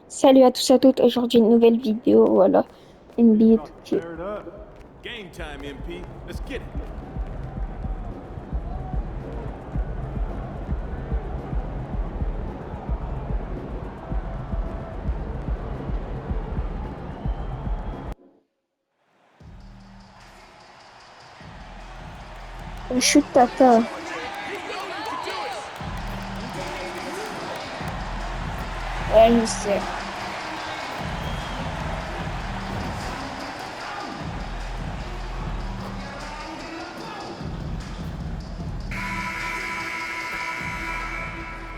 Salut à tous et à toutes, aujourd'hui une nouvelle vidéo, voilà, NBA Y'all 2K. fired up. Game time, MP. Let's get it. Shoot tata. Ouais, je sais.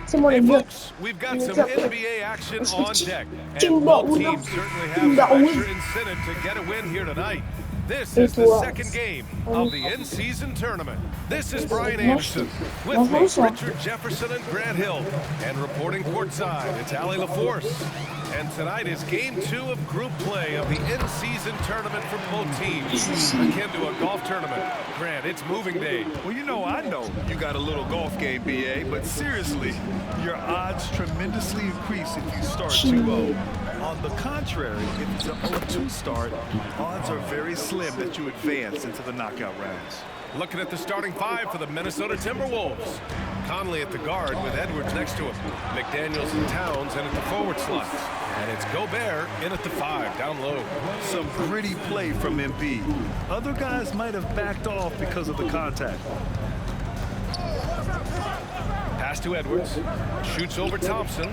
C'est moi Hey, le gars. folks, we've got Le some gars. NBA action on deck, and Timber both teams certainly have some extra incentive to get a win here tonight. This Et is the toi? second game of the in-season tournament. This is Brian Mange Anderson. tout. With me, Mange ça. Richard Jefferson and Grant Hill. And reporting courtside, it's Ali LaForce. And tonight is game 2 of group play of the in-season tournament for both teams. Akin to a golf tournament. Grant, it's moving day. Well, I know you got a little golf game, BA, but seriously, your odds tremendously increase if you start 2-0. On the contrary, if it's an 0-2 start, odds are very slim that you advance into the knockout rounds. Looking at the starting five for the Minnesota Timberwolves. Conley at the guard with Edwards next to him. McDaniels and Towns in at the forward slots. And it's Gobert in at the 5, down low. Some pretty play from MP. Other guys might have backed off because of the contact. Pass to Edwards. Shoots over Thompson.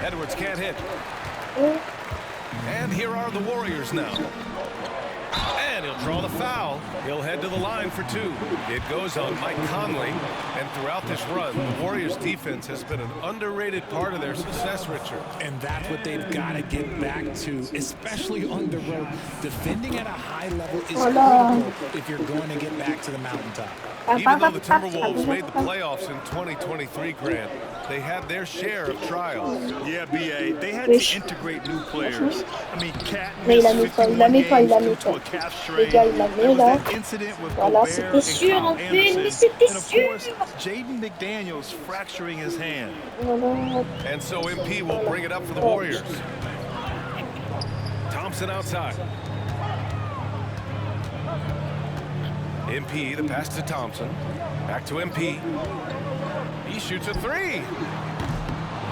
Edwards can't hit. And here are the Warriors now. And he'll draw the foul. He'll head to the line for 2. It goes on Mike Conley. And throughout this run, the Warriors' defense has been an underrated part of their success, Richard. And that's what they've got to get back to, especially on the road. Defending at a high level is critical if you're going to get back to the mountaintop. Even though the Timberwolves made the playoffs in 2023, Grant, they had their share of trials. Yeah, BA, they had to integrate new players. I mean, Cat Mais il a missed mis pas, il a 51 mis pas, il a games mis due to pas. a calf Les strain. gars, il a There mis was là. that incident with Voilà, Gobert c'était and sûr, Kyle en plus, mais Anderson. c'était And of sûr. course, Jaden McDaniels fracturing his hand. Voilà. And so MP will bring it up for the Warriors. Thompson outside. MP, the pass to Thompson. Back to MP. He shoots a 3.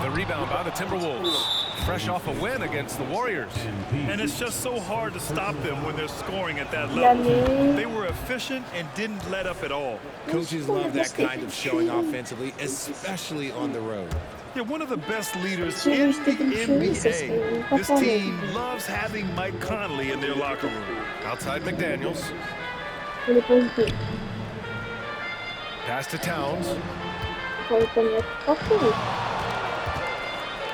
The rebound by the Timberwolves. Fresh off a win against the Warriors. And it's just so hard to stop them when they're scoring at that Il a level. mis. They were efficient and didn't let up at all. Coaches love that kind of showing offensively, especially on the road. They're one of the best leaders Si in j'étais the comme chérie, ça NBA. serait pas This pareil. team loves having Mike Conley in their locker room. Outside McDaniels. Pour les poser. Pass to Towns. Pour les premiers. Pas cool.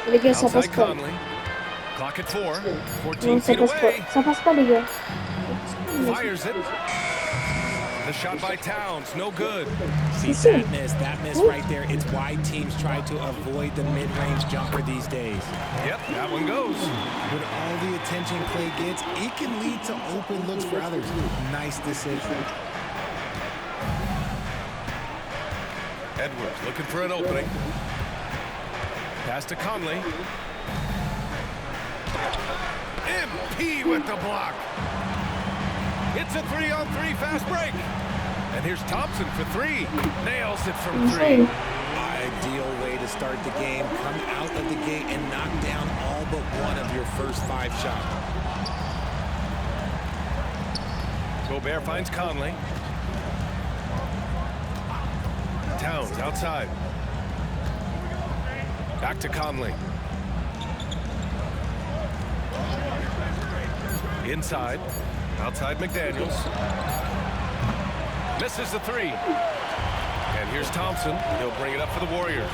Les gars, ça passe Outside pas. Conley. Clock at 4. 14 Non, ça feet passe pas. away. Ça passe pas, les gars. Fires it. The shot by Towns, no good. See, that miss right there, it's why teams try to avoid the mid-range jumper these days. Yep, that one goes. With all the attention Clay gets, it can lead to open looks for others. Nice decision. Edwards looking for an opening. Pass to Conley. MP with the block. It's a 3-on-3 fast break. And here's Thompson for 3. Nails it from 3. Ideal way to start the game. Come out of the gate and knock down all but one of your first 5 shots. Gobert finds Conley. Towns outside. Back to Conley. Inside. Outside McDaniels. Misses the 3. And here's Thompson. He'll bring it up for the Warriors.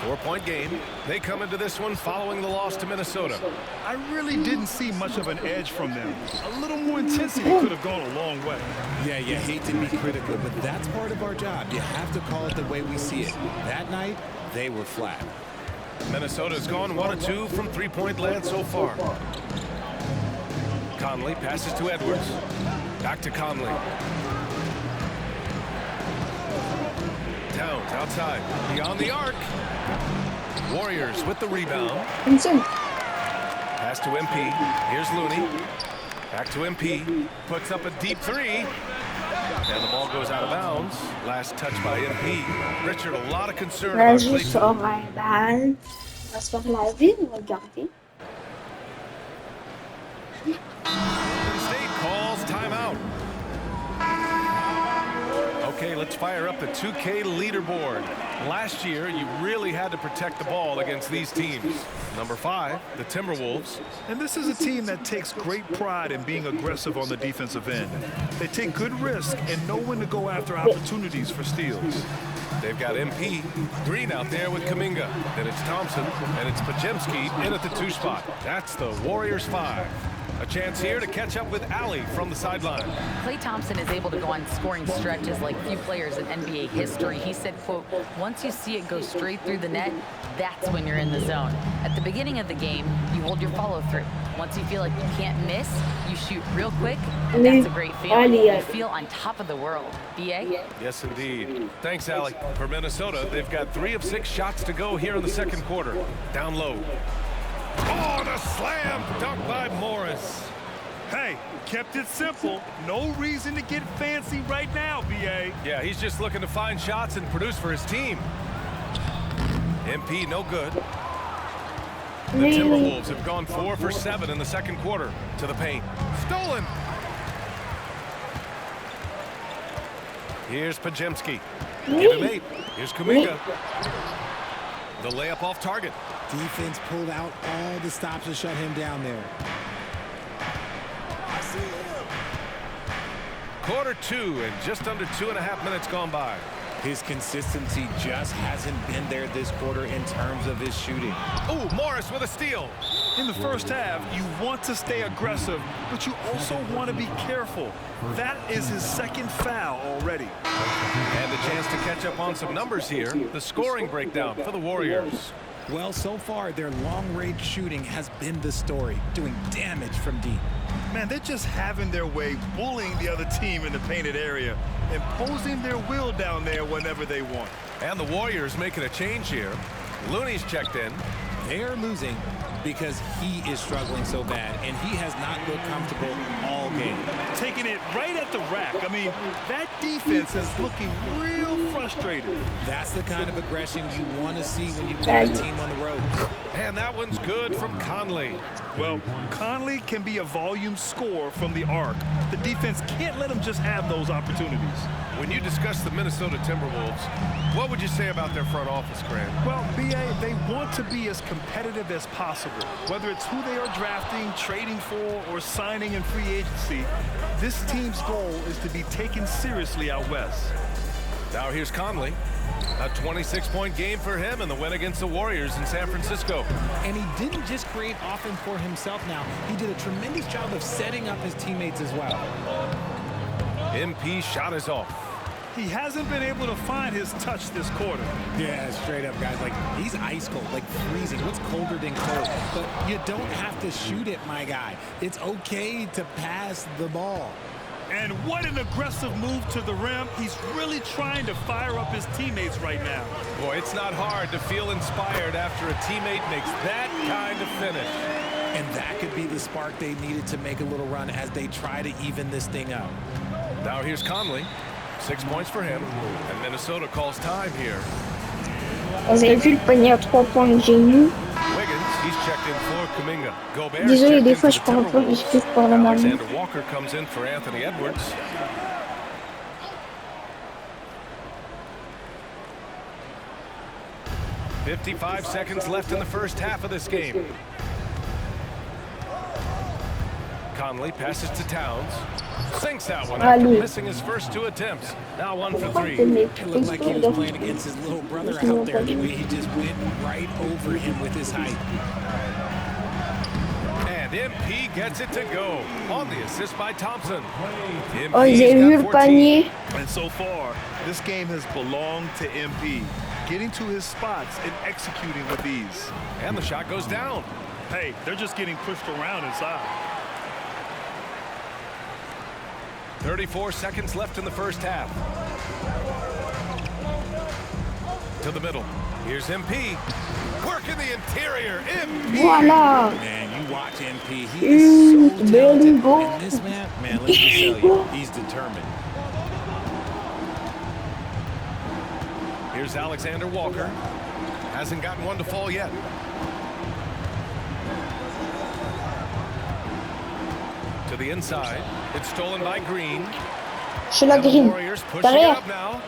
4-point game. They come into this one following the loss to Minnesota. I really didn't see much of an edge from them. A little more intensity could have gone a long way. Yeah, you hate to be critical, but that's part of our job. You have to call it the way we see it. That night, they were flat. Minnesota's gone 1-2 from three-point land so far. Conley passes to Edwards. Back to Conley. Towns outside. Beyond the arc. Warriors with the rebound. Vincent. Pass to MP. Here's Looney. Back to MP. Puts up a deep three. And the ball goes out of bounds. Last touch by MP. Richard, a lot of concern Là, about je Clayton. sors la balle. On va se faire laver, regardez. State calls timeout. Okay, let's fire up the 2K leaderboard. Last year, you really had to protect the ball against these teams. Number 5, the Timberwolves. And this is a team that takes great pride in being aggressive on the defensive end. They take good risk and know when to go after opportunities for steals. They've got MP, Green out there with Kuminga. Then it's Thompson, and it's Pajemski in at the 2 spot. That's the Warriors 5. A chance here to catch up with Allie from the sideline. Klay Thompson is able to go on scoring stretches like few players in NBA history. He said, quote, once you see it go straight through the net, that's when you're in the zone. At the beginning of the game, you hold your follow through. Once you feel like you can't miss, you shoot real quick. That's a great feeling. You feel on top of the world. BA? Yes, indeed. Thanks, Allie. For Minnesota, they've got 3 of 6 shots to go here in the second quarter. Down low. Oh, the slam dunk by Morris. Hey, kept it simple. No reason to get fancy right now, BA. Yeah, he's just looking to find shots and produce for his team. MP no good. The Timberwolves have gone 4 for 7 in the second quarter. To the paint. Stolen. Here's Pajemski. Give him 8. Here's Kuminga. The layup off target. Defense pulled out all the stops to shut him down there. Quarter 2 and just under 2.5 minutes gone by. His consistency just hasn't been there this quarter in terms of his shooting. Oh, Morris with a steal. In the first half, you want to stay aggressive, but you also want to be careful. That is his second foul already. And a chance to catch up on some numbers here. The scoring breakdown for the Warriors. Well, so far, their long-range shooting has been the story, doing damage from deep. Man, they're just having their way, bullying the other team in the painted area, imposing their will down there whenever they want. And the Warriors making a change here. Looney's checked in. They're losing because he is struggling so bad, and he has not looked comfortable all game. Taking it right at the rack. I mean, that defense is looking real frustrated. That's the kind of aggression you want to see when you play a team on the road. And that one's good from Conley. Well, Conley can be a volume scorer from the arc. The defense can't let him just have those opportunities. When you discuss the Minnesota Timberwolves, what would you say about their front office, Grant? Well, BA, they want to be as competitive as possible. Whether it's who they are drafting, trading for, or signing in free agency, this team's goal is to be taken seriously out west. Now here's Conley. A 26-point game for him in the win against the Warriors in San Francisco. And he didn't just create offense for himself now. He did a tremendous job of setting up his teammates as well. MP shot is off. He hasn't been able to find his touch this quarter. Yeah, straight up, guys. Like, he's ice cold, like freezing. What's colder than cold? But you don't have to shoot it, my guy. It's okay to pass the ball. And what an aggressive move to the rim. He's really trying to fire up his teammates right now. Boy, it's not hard to feel inspired after a teammate makes that kind of finish. And that could be the spark they needed to make a little run as they try to even this thing up. Now here's Conley. 6 points for him. And Minnesota calls time here. Vous avez vu le panier à 3 points que j'ai eu? Wiggins, he's checked in for Kuminga. Gobert Désolé, checked des in fois for je the parle pas, Timberwolves. j'explique par la main. Alexander Walker comes in for Anthony Edwards. .55 seconds left in the first half of this game. Conley passes to Towns. Sinks that one after missing his first 2 attempts. Now 1 for 3. It looked like he was playing against his little brother out there. The way he just went right over him with his height. And MP gets it to go on the assist by Thompson. Oh, ils avaient vu le panier. And so far, this game has belonged to MP. Getting to his spots and executing with ease. And the shot goes down. Hey, they're just getting pushed around inside. 34 seconds left in the first half. To the middle. Here's MP. Work working the interior. MP. Voilà. Man, you watch MP. He is so talented. And this man, let me just tell you, he's determined. Here's Alexander Walker. Hasn't gotten one to fall yet. To the inside. It's stolen by Green. Chez la And the Green. Warriors pushing it Derrière. up now.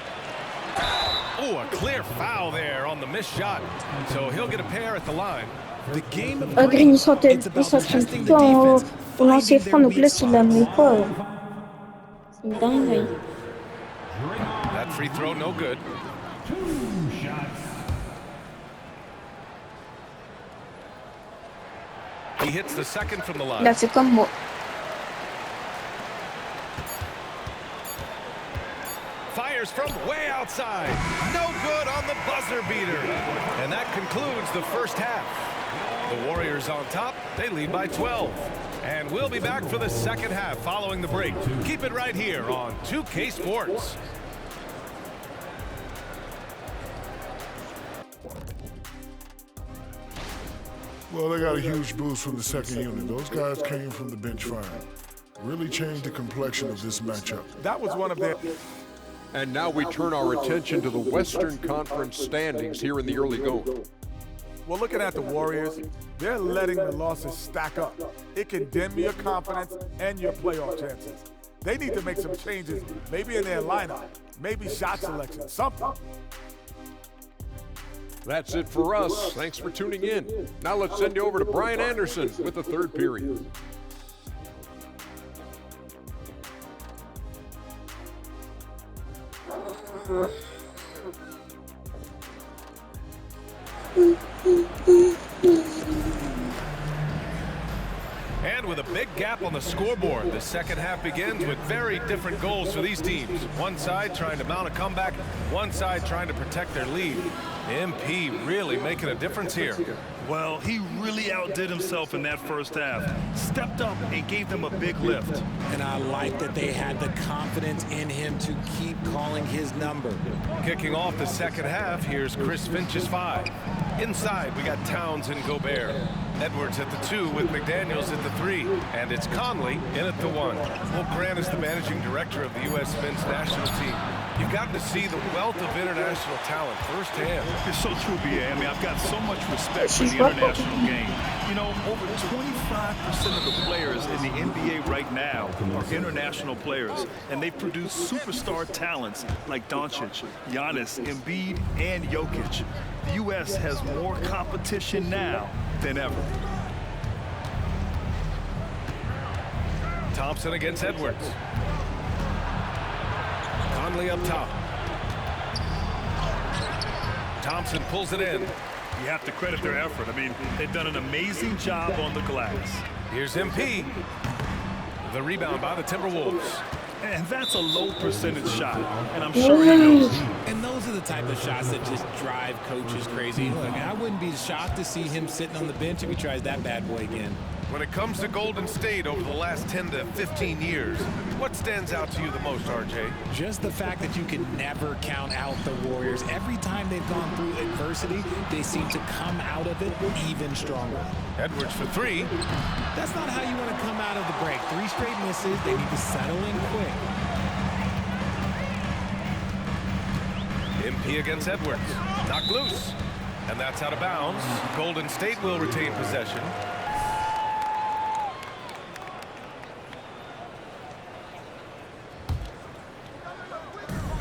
Oh, a clear foul there on the missed shot. So he'll get a pair at the line. The game of Green, il sautait it's about testing the tout en defense, au lancer finding franc, their donc là, weak s'il la spots. met pas, c'est une dinguerie. That free throw no good. He hits the second from the line. Là, c'est comme moi. Fires from way outside. No good on the buzzer beater. And that concludes the first half. The Warriors on top. They lead by 12. And we'll be back for the second half following the break. Keep it right here on 2K Sports. Well, they got a huge boost from the second unit. Those guys came from the bench firing. Really changed the complexion of this matchup. That was one of their... And now we turn our attention to the Western Conference standings here in the early going. Well, looking at the Warriors, they're letting the losses stack up. It can dim your confidence and your playoff chances. They need to make some changes, maybe in their lineup, maybe shot selection, something. That's it for us. Thanks for tuning in. Now let's send you over to Brian Anderson with the third period. And with a big gap on the scoreboard, the second half begins with very different goals for these teams. One side trying to mount a comeback, one side trying to protect their lead. MP really making a difference here. Well, he really outdid himself in that first half. Stepped up and gave them a big lift. And I like that they had the confidence in him to keep calling his number. Kicking off the second half, here's Chris Finch's 5. Inside, we got Towns and Gobert. Edwards at the 2 with McDaniels at the 3. And it's Conley in at the 1. Well, Grant is the managing director of the U.S. men's national team. You've gotten to see the wealth of international talent firsthand. It's so true, B.A. I mean, I've got so much respect for the international game. You know, over 25% of the players in the NBA right now are international players, and they've produced superstar talents like Doncic, Giannis, Embiid, and Jokic. The U.S. has more competition now than ever. Thompson against Edwards. Conley up top. Thompson pulls it in. You have to credit their effort. I mean, they've done an amazing job on the glass. Here's MP. The rebound by the Timberwolves. And that's a low percentage shot, and I'm sure he knows. And those are the type of shots that just drive coaches crazy. Look, I wouldn't be shocked to see him sitting on the bench if he tries that bad boy again. When it comes to Golden State over the last 10 to 15 years, what stands out to you the most, RJ? Just the fact that you can never count out the Warriors. Every time they've gone through adversity, they seem to come out of it even stronger. Edwards for 3. That's not how you want to come out of the break. 3 straight misses. They need to settle in quick. MP against Edwards. Knocked loose. And that's out of bounds. Golden State will retain possession.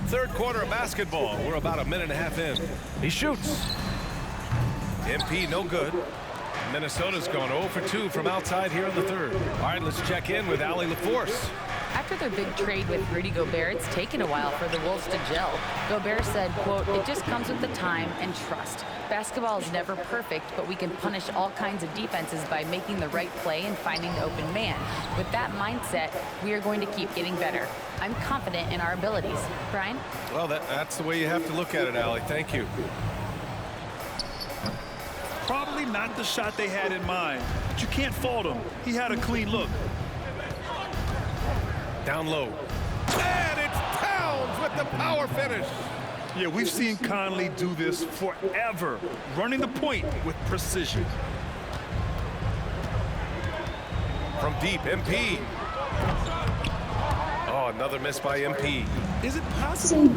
Third quarter of basketball. We're about a minute and a half in. He shoots. MP no good. Minnesota's gone 0 for 2 from outside here in the third. All right, let's check in with Allie LaForce. After their big trade with Rudy Gobert, it's taken a while for the Wolves to gel. Gobert said, quote, "It just comes with the time and trust. Basketball is never perfect, but we can punish all kinds of defenses by making the right play and finding the open man. With that mindset, we are going to keep getting better. I'm confident in our abilities." Brian? Well, that's the way you have to look at it, Allie. Thank you. Probably not the shot they had in mind, but you can't fault him. He had a clean look. Down low. And it's Towns with the power finish. Yeah, we've seen Conley do this forever, running the point with precision. From deep, MP. Oh, another miss by MP. Is it possible?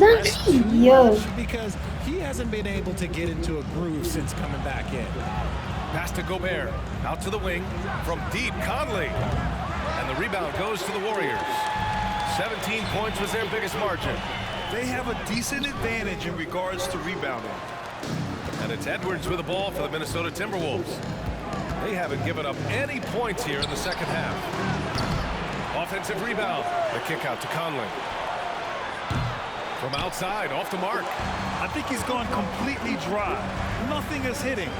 Because he hasn't been able to get into a groove since coming back in. Pass to Gobert. Out to the wing. From deep, Conley. And the rebound goes to the Warriors. 17 points was their biggest margin. They have a decent advantage in regards to rebounding. And it's Edwards with the ball for the Minnesota Timberwolves. They haven't given up any points here in the second half. Offensive rebound. The kick out to Conley. From outside, off the mark. I think he's gone completely dry. Nothing is hitting.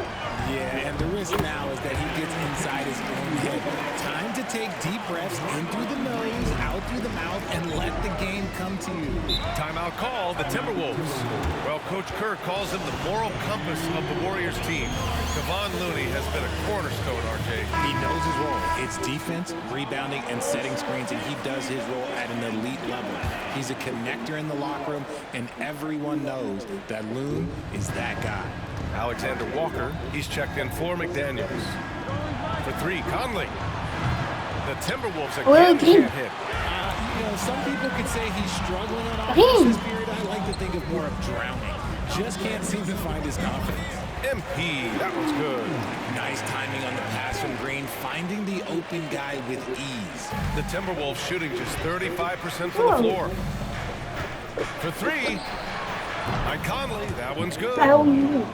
Yeah, and the risk now is that he gets inside his own head. Time to take deep breaths in through the nose, out through the mouth, and let the game come to you. Timeout call, the Timberwolves. Well, Coach Kerr calls him the moral compass of the Warriors team. Kevon Looney has been a cornerstone, RJ. He knows his role. It's defense, rebounding, and setting screens, and he does his role at an elite level. He's a connector in the locker room, and everyone knows that Loon is that guy. Alexander Walker, he's checked in for McDaniels. For three, Conley. The Timberwolves again can't hit. You know, some people could say he's struggling on offense this period. I like to think of more of drowning. Just can't seem to find his confidence. MP, that was good. Nice timing on the pass from Green, finding the open guy with ease. The Timberwolves shooting just 35% from the floor. For three, by Conley, that one's good.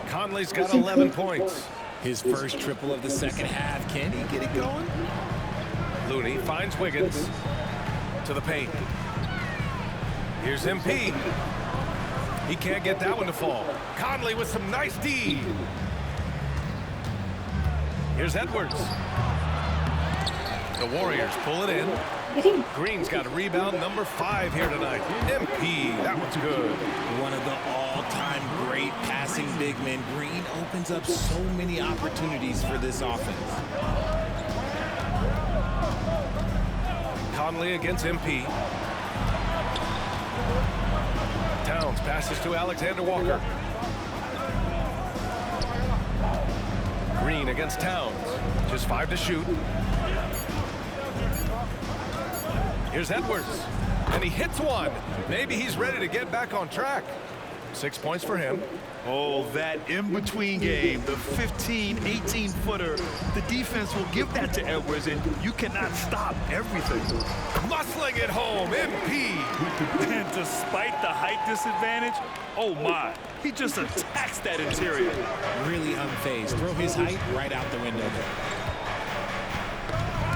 Conley's got 11 points. His first triple of the second half. Can he get it going? Looney finds Wiggins to the paint. Here's MP. He can't get that one to fall. Conley with some nice D. Here's Edwards. The Warriors pull it in. Green's got a rebound, number 5 here tonight. MP, that one's good. One of the all-time great passing big men. Green opens up so many opportunities for this offense. Conley against MP. Towns passes to Alexander Walker. Green against Towns. Just 5 to shoot. Here's Edwards. And he hits one. Maybe he's ready to get back on track. 6 points for him. Oh, that in-between game, the 15, 18-footer. The defense will give that to Edwards, and you cannot stop everything. Muscling it home, MP. And despite the height disadvantage, oh my, he just attacks that interior. Really unfazed. Throw his height right out the window.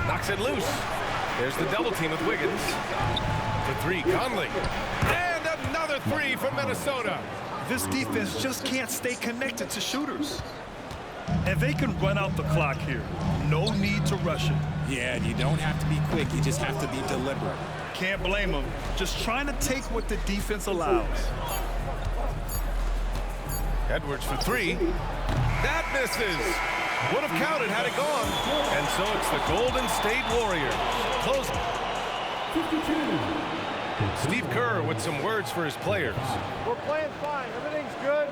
Knocks it loose. There's the double team with Wiggins. For three, Conley. And another three from Minnesota. This defense just can't stay connected to shooters. And they can run out the clock here. No need to rush it. Yeah, you don't have to be quick. You just have to be deliberate. Can't blame them. Just trying to take what the defense allows. Edwards for three. That misses. Would have counted had it gone. And so it's the Golden State Warriors. Close. 52. Steve Kerr with some words for his players. We're playing fine. Everything's good.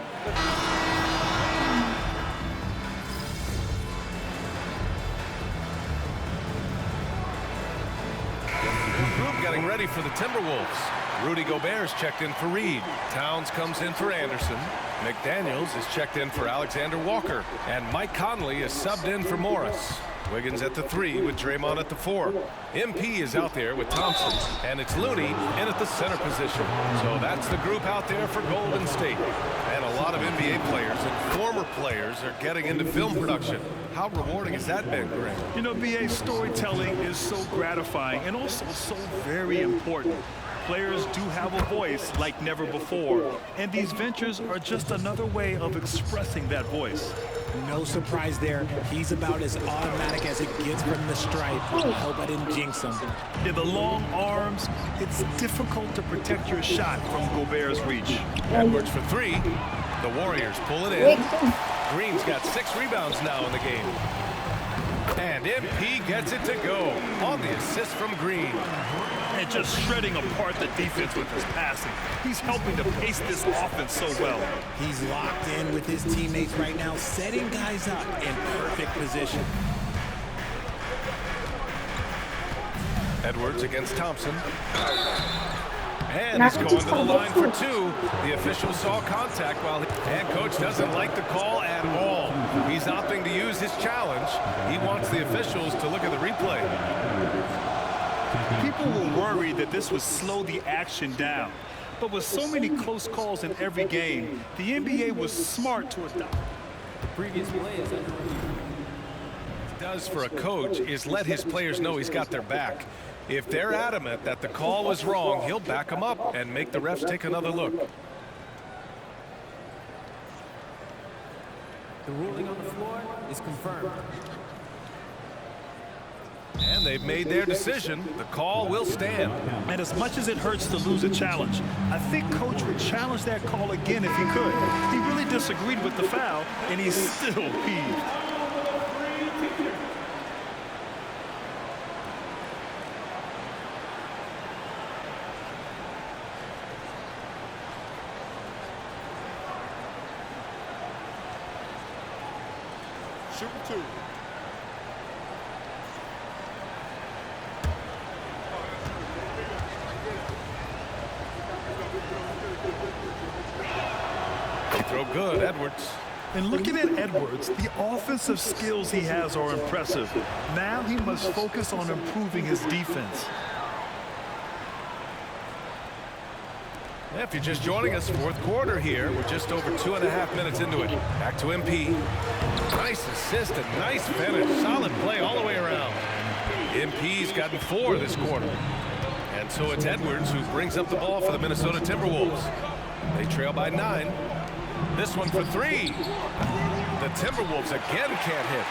Group getting ready for the Timberwolves. Rudy Gobert's checked in for Reed. Towns comes in for Anderson. McDaniels is checked in for Alexander Walker. And Mike Conley is subbed in for Morris. Wiggins at the 3 with Draymond at the 4. MP is out there with Thompson. And it's Looney in at the center position. So that's the group out there for Golden State. And a lot of NBA players and former players are getting into film production. How rewarding has that been, Greg? You know, BA, storytelling is so gratifying and also so very important. Players do have a voice like never before, and these ventures are just another way of expressing that voice. No surprise there. He's about as automatic as it gets from the stripe. I hope I didn't jinx him. Yeah, the long arms, it's difficult to protect your shot from Gobert's reach. Edwards for 3. The Warriors pull it in. Green's got 6 rebounds now in the game. And MP gets it to go on the assist from Green. And just shredding apart the defense with his passing. He's helping to pace this offense so well. He's locked in with his teammates right now, setting guys up in perfect position. Edwards against Thompson. And he's going to the line for two. The official saw contact while and coach doesn't like the call at all. He's opting to use his challenge. He wants the officials to look at the replay. People were worried that this would slow the action down. But with so many close calls in every game, the NBA was smart to adopt. The previous play is under review. What he does for a coach is let his players know he's got their back. If they're adamant that the call was wrong, he'll back them up and make the refs take another look. The ruling on the floor is confirmed. And they've made their decision. The call will stand. And as much as it hurts to lose a challenge, I think Coach would challenge that call again if he could. He really disagreed with the foul, and he's still peeved. Shooting two. They throw good, Edwards. And looking at Edwards, the offensive skills he has are impressive. Now he must focus on improving his defense. If you're just joining us, fourth quarter here. We're just over 2.5 minutes into it. Back to MP. Nice assist and nice finish. Solid play all the way around. MP's gotten 4 this quarter. And so it's Edwards who brings up the ball for the Minnesota Timberwolves. They trail by 9. This one for 3. The Timberwolves again can't hit.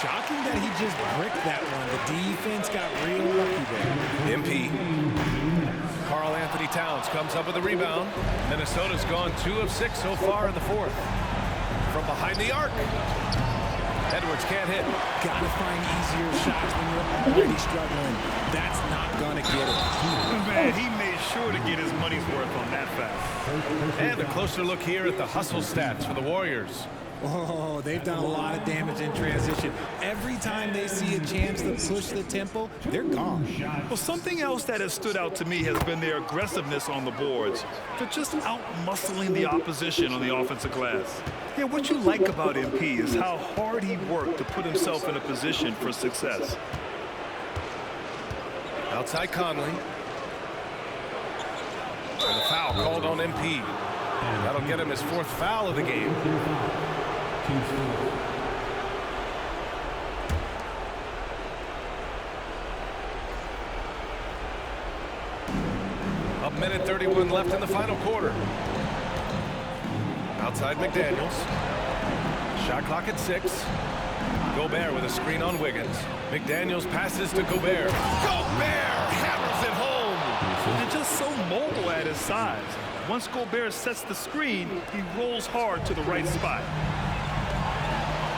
Shocking that he just bricked that one. The defense got real lucky there. MP. Karl Anthony Towns comes up with a rebound. Minnesota's gone 2 of 6 so far in the fourth. From behind the arc. Edwards can't hit. Gotta find easier shots when you're already struggling. That's not gonna get it. Man, he made sure to get his money's worth on that foul. And a closer look here at the hustle stats for the Warriors. Oh, they've done a lot of damage in transition. Every time they see a chance to push the tempo, they're gone. Well, something else that has stood out to me has been their aggressiveness on the boards. They're just out-muscling the opposition on the offensive glass. Yeah, what you like about MP is how hard he worked to put himself in a position for success. Outside Conley. And a foul called on MP. That'll get him his 4th foul of the game. A minute 31 left in the final quarter. Outside McDaniels. Shot clock at 6. Gobert with a screen on Wiggins. McDaniels passes to Gobert. Gobert hammers it home. And just so mobile at his size. Once Gobert sets the screen, he rolls hard to the right spot.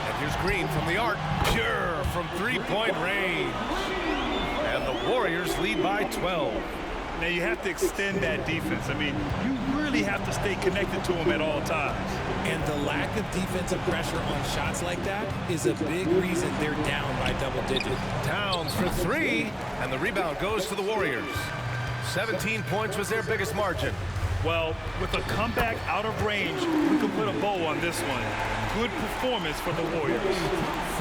And here's Green from the arc. Pure from 3-point range. And the Warriors lead by 12. Now you have to extend that defense. I mean, you really have to stay connected to him at all times. And the lack of defensive pressure on shots like that is a big reason they're down by double digits. Towns for 3, and the rebound goes to the Warriors. 17 points was their biggest margin. Well, with a comeback out of range, we can put a bow on this one. Good performance for the Warriors.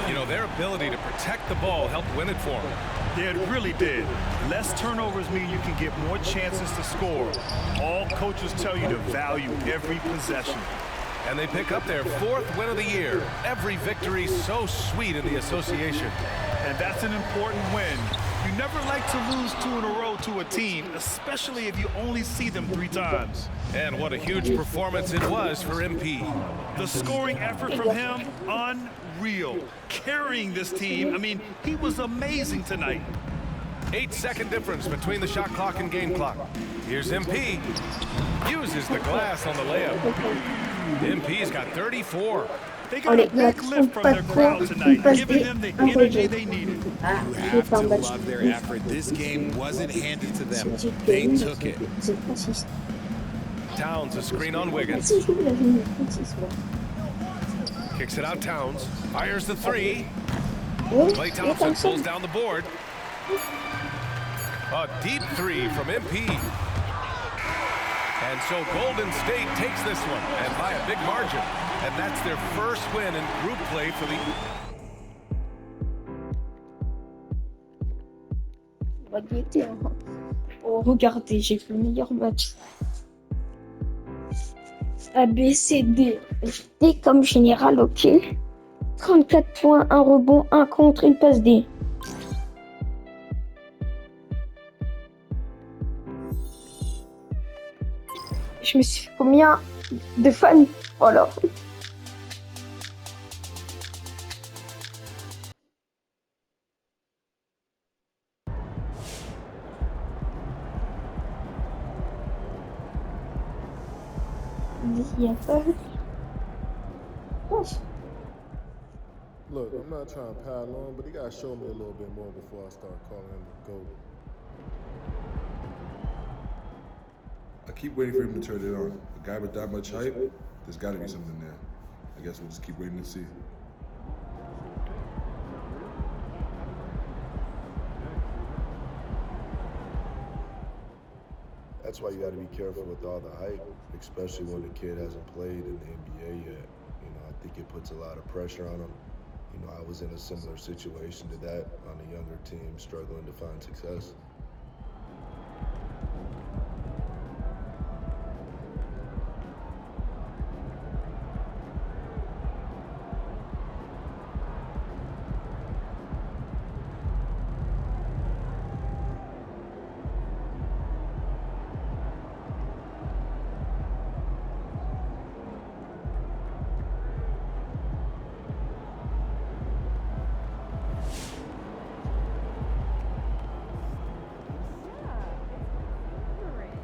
You know, their ability to protect the ball helped win it for them. Yeah, it really did. Less turnovers mean you can get more chances to score. All coaches tell you to value every possession. And they pick up their 4th win of the year. Every victory so sweet in the association. And that's an important win. You never like to lose 2 in a row to a team, especially if you only see them 3 times. And what a huge performance it was for MP. The scoring effort from him, unreal. Carrying this team, I mean, he was amazing tonight. 8-second difference between the shot clock and game clock. Here's MP. Uses the glass on the layup. MP's got 34. They got a big lift from their crowd tonight, giving them the energy they needed. You have to love their effort. This game wasn't handed to them. They took it. Towns a screen on Wiggins. Kicks it out Towns. Fires the three. Klay Thompson pulls down the board. A deep three from MP. And so Golden State takes this one, and by a big margin. And that's their first win in group play for the... Oh, regardez, j'ai fait le meilleur match. A, B, C, D. D comme général, ok. 34 points, 1 rebond, 1 contre, une passe D. Je me suis fait combien de fans? Voilà. Il y a pas... Look, I'm not trying to pile on, but he got to show me a little bit more before I start calling him the GOAT. I keep waiting for him to turn it on. A guy with that much hype, there's got to be something there. I guess we'll just keep waiting to see. That's why you got to be careful with all the hype, especially when the kid hasn't played in the NBA yet. You know, I think it puts a lot of pressure on him. You know, I was in a similar situation to that on a younger team struggling to find success.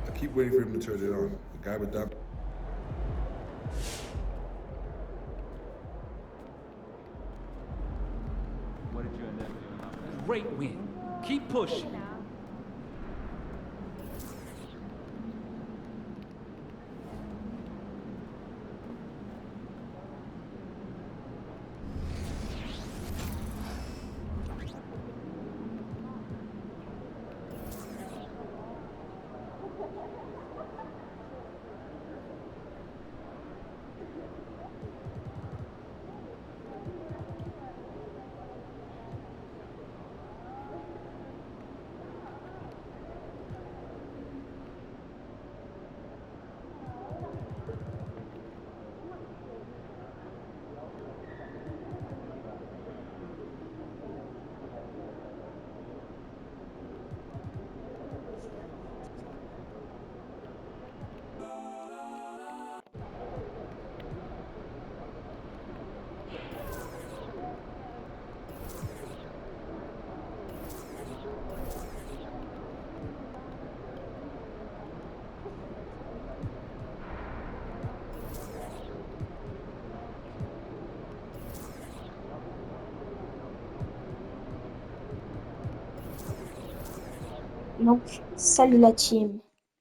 I keep waiting for him to turn it on. The guy with that... What did you end up doing? Great win. Keep pushing. Donc, salut la team.